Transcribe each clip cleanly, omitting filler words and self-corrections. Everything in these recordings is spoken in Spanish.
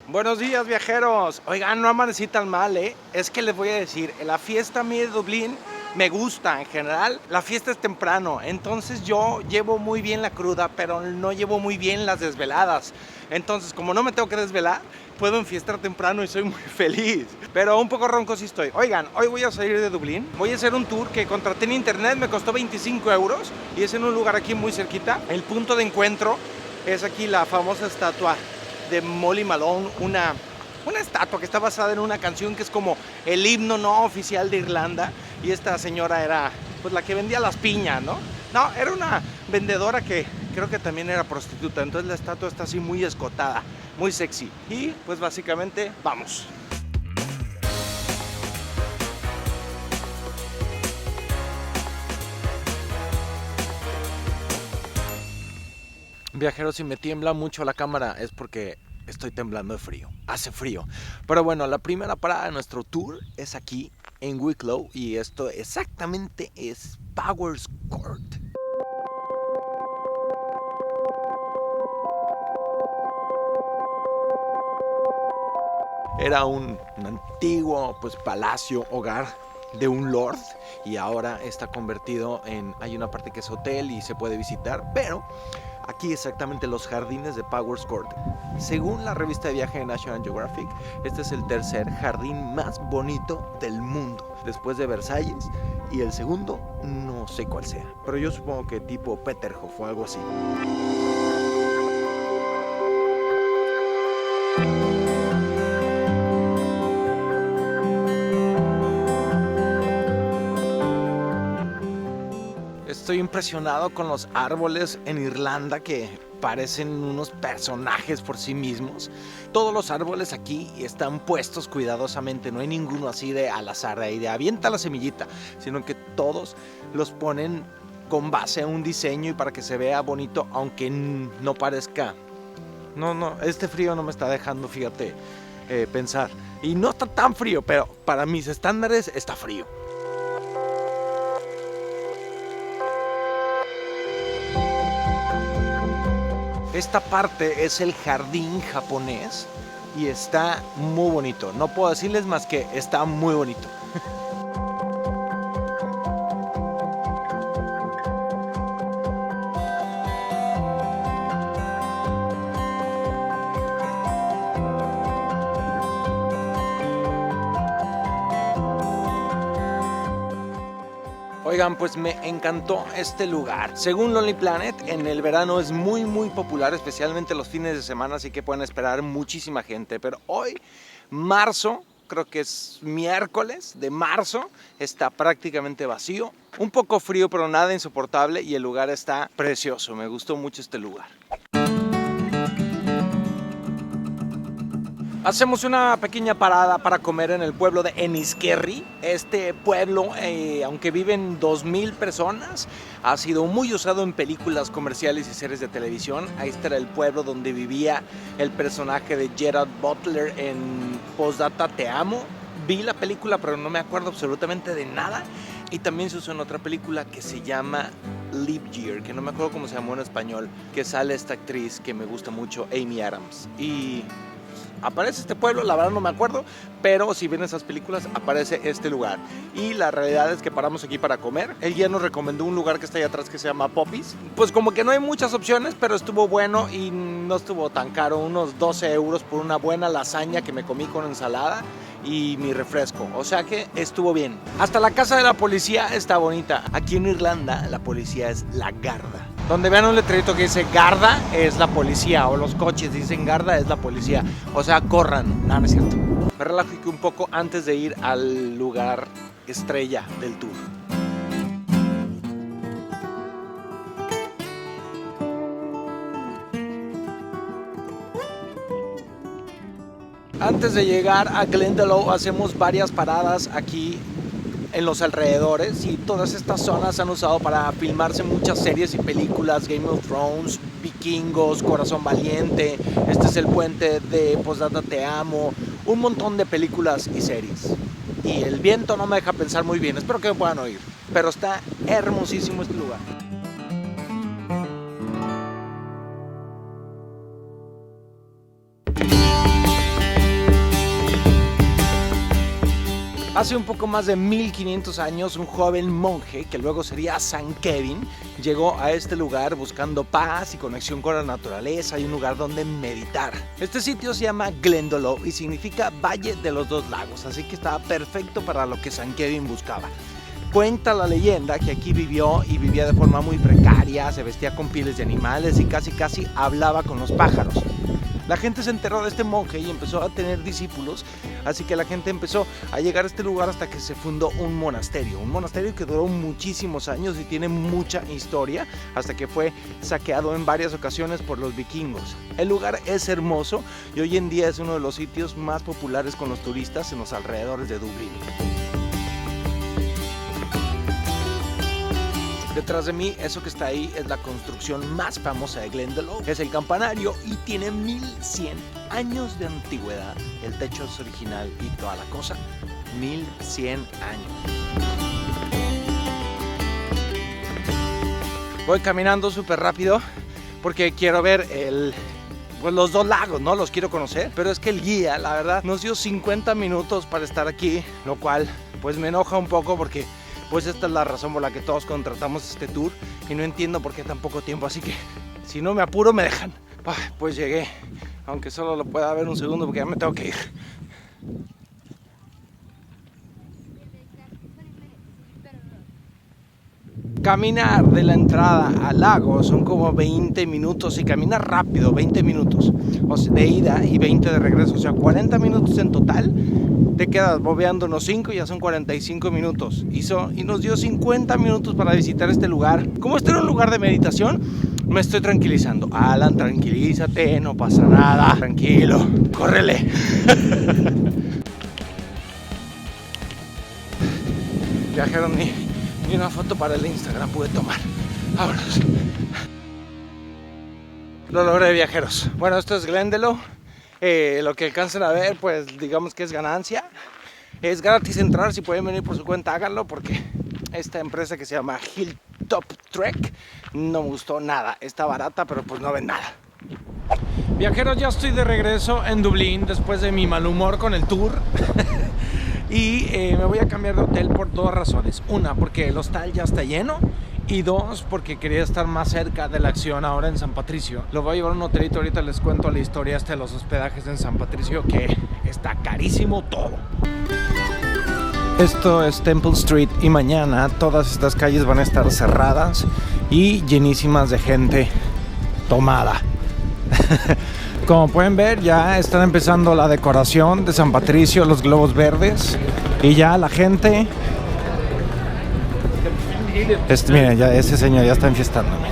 Buenos días, viajeros. Oigan, no amanecí tan mal, ¿eh? Es que les voy a decir, la fiesta a mí de Dublín me gusta en general. La fiesta es temprano, entonces yo llevo muy bien la cruda, pero no llevo muy bien las desveladas. Entonces, como no me tengo que desvelar, puedo enfiestar temprano y soy muy feliz. Pero un poco ronco sí estoy. Oigan, hoy voy a salir de Dublín. Voy a hacer un tour que contraté en internet, me costó 25 euros y es en un lugar aquí muy cerquita. El punto de encuentro es aquí la famosa estatua de Molly Malone, una estatua que está basada en una canción que es como el himno no oficial de Irlanda, y esta señora era pues la que vendía las piñas, ¿no? No, era una vendedora que creo que también era prostituta, entonces la estatua está así muy escotada, muy sexy, y pues básicamente vamos. Viajeros, si me tiembla mucho la cámara es porque estoy temblando de frío. Hace frío. Pero bueno, la primera parada de nuestro tour es aquí en Wicklow y esto exactamente es Powers Court. Era un antiguo pues palacio, hogar de un lord, y ahora está convertido en, hay una parte que es hotel y se puede visitar, pero aquí exactamente los jardines de Powers Court. Según la revista de viaje de National Geographic, este es el tercer jardín más bonito del mundo, después de Versalles, y el segundo no sé cuál sea, pero yo supongo que tipo Peterhof o algo así. Estoy impresionado con los árboles en Irlanda que parecen unos personajes por sí mismos. Todos los árboles aquí están puestos cuidadosamente, no hay ninguno así de al azar, de avienta la semillita, sino que todos los ponen con base a un diseño y para que se vea bonito, aunque no parezca. No, este frío no me está dejando, fíjate, pensar. Y no está tan frío, pero para mis estándares está frío. Esta parte es el jardín japonés y está muy bonito. No puedo decirles más que está muy bonito. Oigan, pues me encantó este lugar. Según Lonely Planet, en el verano es muy popular, especialmente los fines de semana, así que pueden esperar muchísima gente. Pero hoy, marzo, creo que es miércoles de marzo, está prácticamente vacío. Un poco frío, pero nada insoportable, y el lugar está precioso. Me gustó mucho este lugar. Hacemos una pequeña parada para comer en el pueblo de Enniskerry. Este pueblo, aunque viven 2000 personas, ha sido muy usado en películas comerciales y series de televisión. Ahí está el pueblo donde vivía el personaje de Gerard Butler en Postdata Te Amo. Vi la película, pero no me acuerdo absolutamente de nada. Y también se usó en otra película que se llama Leap Year, que no me acuerdo cómo se llamó en español, que sale esta actriz que me gusta mucho, Amy Adams. Y aparece este pueblo, la verdad no me acuerdo, pero si ven esas películas aparece este lugar. Y la realidad es que paramos aquí para comer. Él ya nos recomendó un lugar que está ahí atrás que se llama Poppies. Pues como que no hay muchas opciones, pero estuvo bueno y no estuvo tan caro, unos 12 euros por una buena lasaña que me comí con ensalada y mi refresco, o sea que estuvo bien. Hasta la casa de la policía está bonita. Aquí en Irlanda la policía es la Garda. Donde vean un letrerito que dice Garda es la policía, o los coches dicen Garda es la policía, o sea corran. No es cierto. Me relajé un poco antes de ir al lugar estrella del tour. Antes de llegar a Glendalough hacemos varias paradas aquí en los alrededores, y todas estas zonas han usado para filmarse muchas series y películas: Game of Thrones, Vikingos, Corazón Valiente, este es el puente de Postdata Te Amo, un montón de películas y series. Y el viento no me deja pensar muy bien, espero que me puedan oír, pero está hermosísimo este lugar. Hace un poco más de 1500 años, un joven monje, que luego sería San Kevin, llegó a este lugar buscando paz y conexión con la naturaleza y un lugar donde meditar. Este sitio se llama Glendalough y significa Valle de los Dos Lagos, así que estaba perfecto para lo que San Kevin buscaba. Cuenta la leyenda que aquí vivió y vivía de forma muy precaria, se vestía con pieles de animales y casi hablaba con los pájaros. La gente se enteró de este monje y empezó a tener discípulos, así que la gente empezó a llegar a este lugar hasta que se fundó un monasterio que duró muchísimos años y tiene mucha historia, hasta que fue saqueado en varias ocasiones por los vikingos. El lugar es hermoso y hoy en día es uno de los sitios más populares con los turistas en los alrededores de Dublín. Detrás de mí, eso que está ahí es la construcción más famosa de Glendalough. Es el campanario y tiene 1100 años de antigüedad. El techo es original y toda la cosa. 1100 años. Voy caminando súper rápido porque quiero ver pues los dos lagos, ¿no? Los quiero conocer. Pero es que el guía, la verdad, nos dio 50 minutos para estar aquí, lo cual pues me enoja un poco porque pues esta es la razón por la que todos contratamos este tour y no entiendo por qué tan poco tiempo, así que si no me apuro me dejan. Pues llegué, aunque solo lo pueda ver un segundo porque ya me tengo que ir. Caminar de la entrada al lago son como 20 minutos y caminar rápido, 20 minutos o sea, de ida y 20 de regreso, o sea 40 minutos en total. Te quedas bobeando unos 5 y ya son 45 minutos. Y nos dio 50 minutos para visitar este lugar. Como este era un lugar de meditación, me estoy tranquilizando. Alan, tranquilízate, no pasa nada. Tranquilo, córrele. Viajaron ni una foto para el Instagram pude tomar. Vámonos. Lo logré, viajeros. Bueno, esto es Glendalough. Lo que alcancen a ver, pues digamos que es ganancia. Es gratis entrar, si pueden venir por su cuenta háganlo, porque esta empresa que se llama Hilltop Trek no me gustó nada. Está barata, pero pues no ven nada. Viajeros, ya estoy de regreso en Dublín después de mi mal humor con el tour. Y me voy a cambiar de hotel por dos razones. Una, porque el hostal ya está lleno. Y dos, porque quería estar más cerca de la acción ahora en San Patricio. Lo voy a llevar a un hotelito, ahorita les cuento la historia de los hospedajes en San Patricio, que está carísimo todo. Esto es Temple Street y mañana todas estas calles van a estar cerradas y llenísimas de gente tomada. Como pueden ver, ya están empezando la decoración de San Patricio, los globos verdes, y ya la gente... miren, ya ese señor ya está enfiestándome.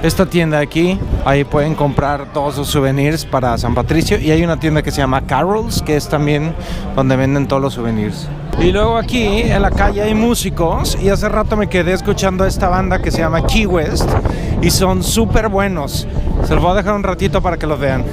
Esta tienda aquí, ahí pueden comprar todos sus souvenirs para San Patricio. Y hay una tienda que se llama Carol's, que es también donde venden todos los souvenirs. Y luego aquí en la calle hay músicos. Y hace rato me quedé escuchando a esta banda que se llama Key West. Y son súper buenos. Se los voy a dejar un ratito para que los vean.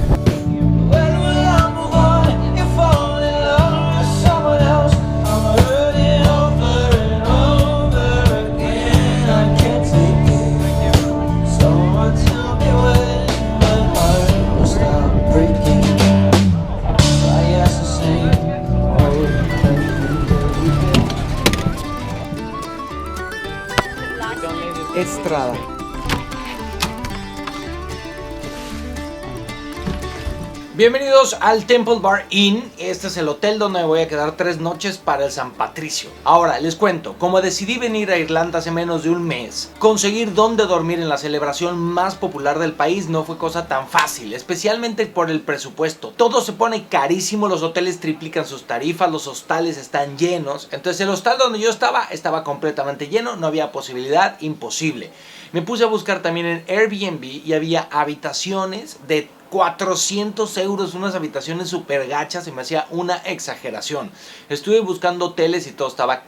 Estrada. Bienvenidos al Temple Bar Inn. Este es el hotel donde me voy a quedar 3 noches para el San Patricio. Ahora les cuento, como decidí venir a Irlanda hace menos de un mes, conseguir dónde dormir en la celebración más popular del país no fue cosa tan fácil, especialmente por el presupuesto. Todo se pone carísimo, los hoteles triplican sus tarifas, los hostales están llenos. Entonces el hostal donde yo estaba completamente lleno, no había posibilidad, imposible. Me puse a buscar también en Airbnb y había habitaciones de 400 euros, unas habitaciones súper gachas, se me hacía una exageración. Estuve buscando hoteles y todo estaba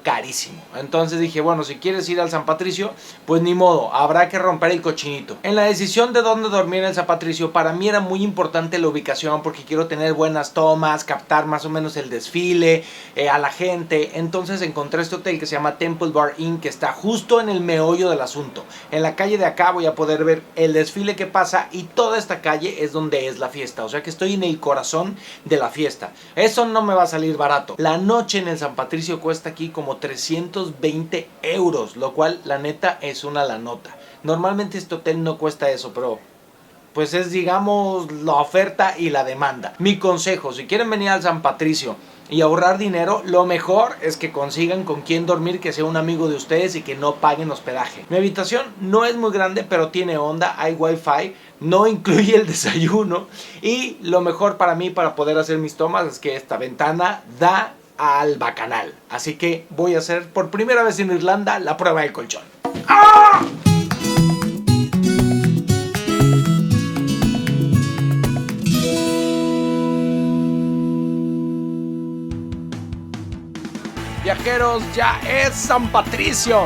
carísimo. Entonces dije, bueno, si quieres ir al San Patricio, pues ni modo, habrá que romper el cochinito. En la decisión de dónde dormir en el San Patricio, para mí era muy importante la ubicación, porque quiero tener buenas tomas, captar más o menos el desfile, a la gente. Entonces encontré este hotel que se llama Temple Bar Inn, que está justo en el meollo del asunto. En la calle de acá voy a poder ver el desfile que pasa y toda toda esta calle es donde es la fiesta, o sea que estoy en el corazón de la fiesta. Eso no me va a salir barato. La noche en el San Patricio cuesta aquí como 320 euros, lo cual la neta es una la nota. Normalmente este hotel no cuesta eso, pero pues es, digamos, la oferta y la demanda. Mi consejo, si quieren venir al San Patricio y ahorrar dinero, lo mejor es que consigan con quien dormir que sea un amigo de ustedes y que no paguen hospedaje. Mi habitación no es muy grande, pero tiene onda, hay wifi, no incluye el desayuno, y lo mejor para mí para poder hacer mis tomas es que esta ventana da al bacanal. Así que voy a hacer por primera vez en Irlanda la prueba del colchón. ¡Ah! Viajeros, ya es San Patricio.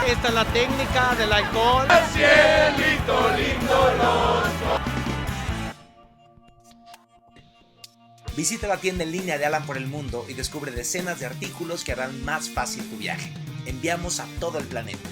Esta es la técnica del alcohol. Cielito lindo Visita la tienda en línea de Alan por el mundo y descubre decenas de artículos que harán más fácil tu viaje. Enviamos a todo el planeta.